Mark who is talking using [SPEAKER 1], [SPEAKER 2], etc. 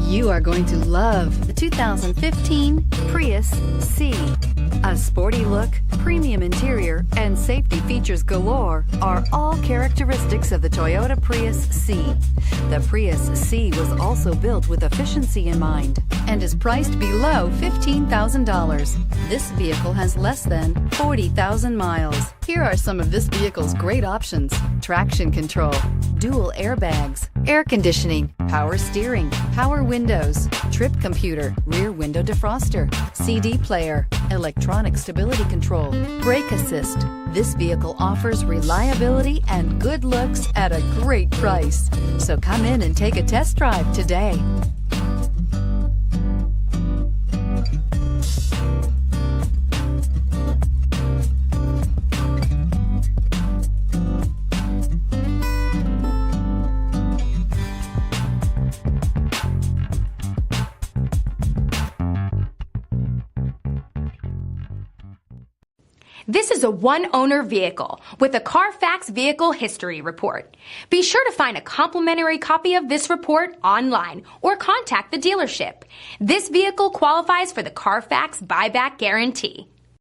[SPEAKER 1] You are going to love the 2015 Prius C. A sporty look, premium interior, and safety features galore are all characteristics of the Toyota Prius C. The Prius C was also built with efficiency in mind and is priced below $15,000. This vehicle has less than 40,000 miles. Here are some of this vehicle's great options: traction control, dual airbags, air conditioning, power steering, power windows, trip computer, rear window defroster, CD player, electronic stability control, brake assist. This vehicle offers reliability and good looks at a great price. So come in and take a test drive today.
[SPEAKER 2] This is a one-owner vehicle with a Carfax Vehicle History Report. Be sure to find a complimentary copy of this report online or contact the dealership. This vehicle qualifies for the Carfax Buyback Guarantee.